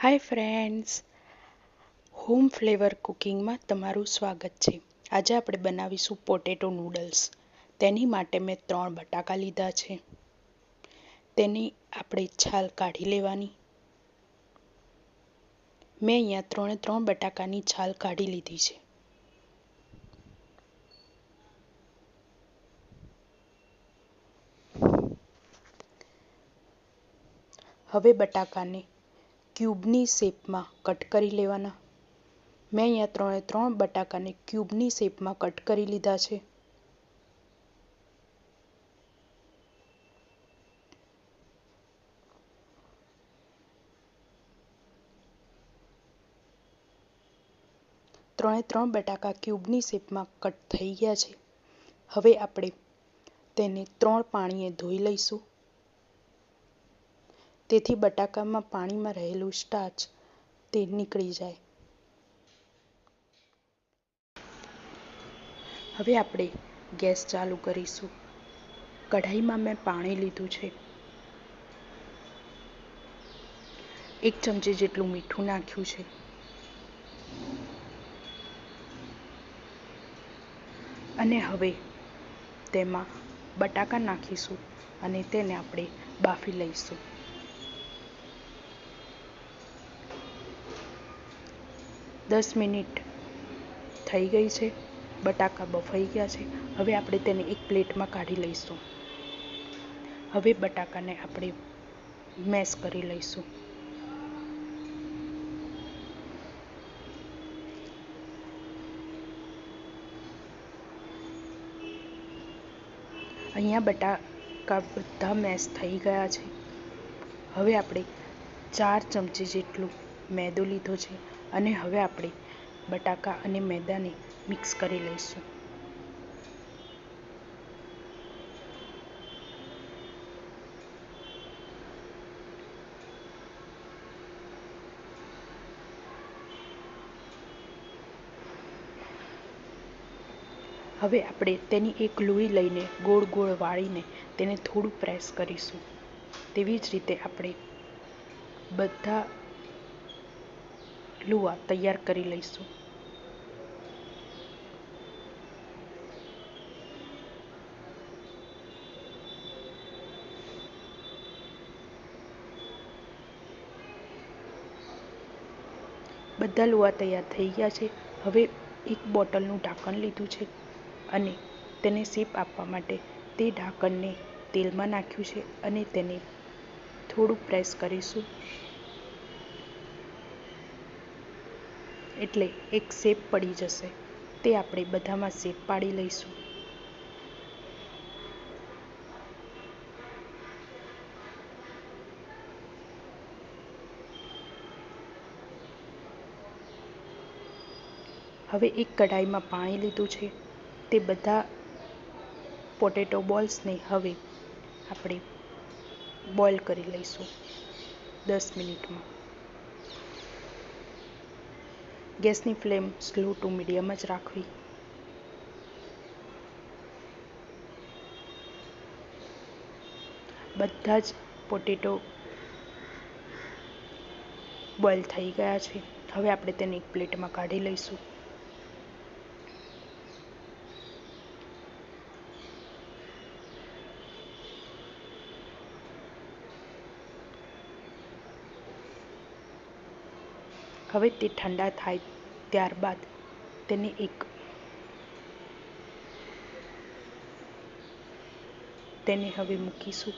Hi friends, home flavour કુકિંગમાં તમારું સ્વાગત છે. આજે આપણે બનાવીશું પોટેટો નૂડલ્સ. તેની માટે મેં 3 બટાકા લીધા છે. તેની આપણે છાલ કાઢી લેવાની. મેં અહીંયા 3 બટાકાની છાલ કાઢી લીધી છે. હવે બટાકાને ક્યુબની શેપમાં કટ કરી લેવાના. મેં અહીંયા 3 બટાકાને ક્યુબની શેપમાં કટ કરી લીધા છે. ત્રણે બટાકા ક્યુબની શેપમાં કટ થઈ ગયા છે. હવે આપણે તેને 3 પાણીએ ધોઈ લઈશું. તેથી બટાકામાં પાણીમાં રહેલું સ્ટાર્ચ તે નીકળી જાય. હવે આપણે ગેસ ચાલુ કરીશું. કઢાઈમાં મેં પાણી લીધું છે. 1 ચમચી જેટલું મીઠું નાખ્યું છે. અને હવે તેમાં બટાકા નાખીશું અને તેને આપણે બાફી લઈશું. દસ મિનિટ થઈ ગઈ છે. બટાકા બફાઈ ગયા છે. હવે આપણે તેને એક પ્લેટમાં કાઢી લઈશું. હવે બટાકાને આપણે મેશ કરી લઈશું. અહીંયા બટાકા બધા મેશ થઈ ગયા છે. હવે આપણે 4 ચમચી જેટલું મેદો લીધો છે અને હવે આપણે બટાકા અને મેદાને મિક્સ કરી લઈશું. હવે આપણે તેની એક લોહી લઈને ગોળ ગોળ વાળીને તેને થોડું પ્રેસ કરીશું. તેવી જ રીતે આપણે બધા લુઆ તૈયાર કરી લઈશું. બધા લુઆ તૈયાર થઈ ગયા છે. હવે એક બોટલનું ઢાંકણ લીધું છે અને તેને શેપ આપવા માટે તે ઢાંકણને તેલમાં નાખ્યું છે અને તેને થોડું પ્રેસ કરીશું. એટલે એક શેપ પડી જશે. તે આપણે બધામાં શેપ પાડી લઈશું. હવે એક કઢાઈમાં પાણી લીધું છે. તે બધા પોટેટો બોલ્સને હવે આપણે બોઇલ કરી લઈશું 10 મિનિટમાં. ગેસની ફ્લેમ સ્લો ટુ મીડિયમ જ રાખવી. બધા જ પોટેટો બોઇલ થઈ ગયા છે. હવે આપણે તેને એક પ્લેટમાં કાઢી લઈશું. હવે તે ઠંડા થાય ત્યારબાદ તેને હવે મૂકીશું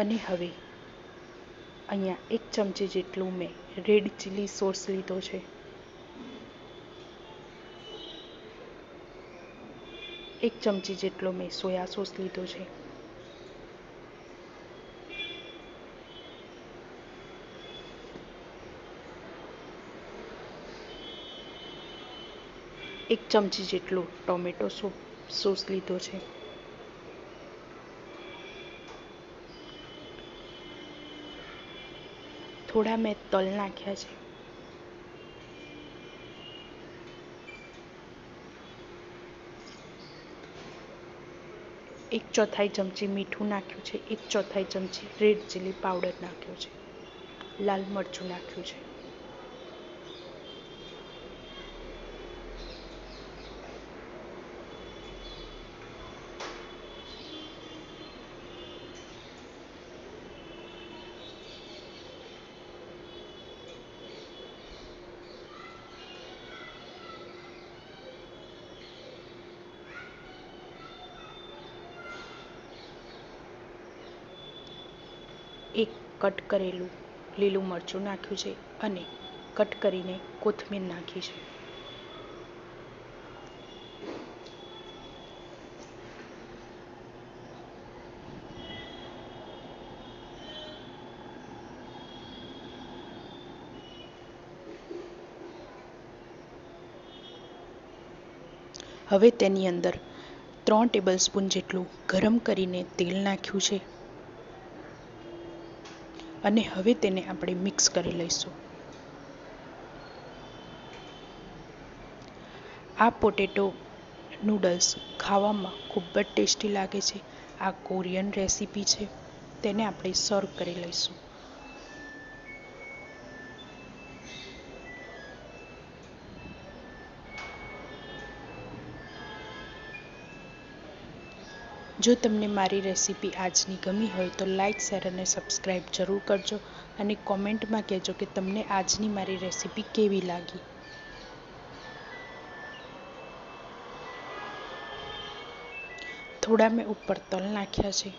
અને હવે અહીંયા 1 ચમચી જેટલું મેં રેડ ચીલી સોસ લીધો છે. 1 ચમચી જેટલો મેં સોયા સોસ લીધો છે. એક ચમચી જેટલો ટોમેટો સોસ લીધો છે. થોડા મેં તલ નાખ્યા છે. 1/4 ચમચી મીઠું નાખ્યું છે, 1/4 ચમચી રેડ ચીલી પાવડર નાખ્યો છે, લાલ મરચું નાખ્યું છે. એક કટ કરેલું લીલું મરચું નાખ્યું છે અને કટ કરીને કોથમીર નાખી છે. હવે તેની અંદર 3 ટેબલસ્પૂન જેટલું ગરમ કરીને તેલ નાખ્યું છે અને હવે તેને આપણે મિક્સ કરી લઈશું. આ પોટેટો નૂડલ્સ ખાવામાં ખૂબ જ ટેસ્ટી લાગે છે. આ કોરિયન રેસીપી છે. તેને આપણે સર્વ કરી લઈશું. જો તમને મારી રેસીપી આજની ગમી હોય તો લાઇક, શેર અને સબસ્ક્રાઈબ જરૂર કરજો અને કોમેન્ટમાં કહેજો કે તમને આજની મારી રેસીપી કેવી લાગી. થોડા મેં ઉપર તલ નાખ્યા છે.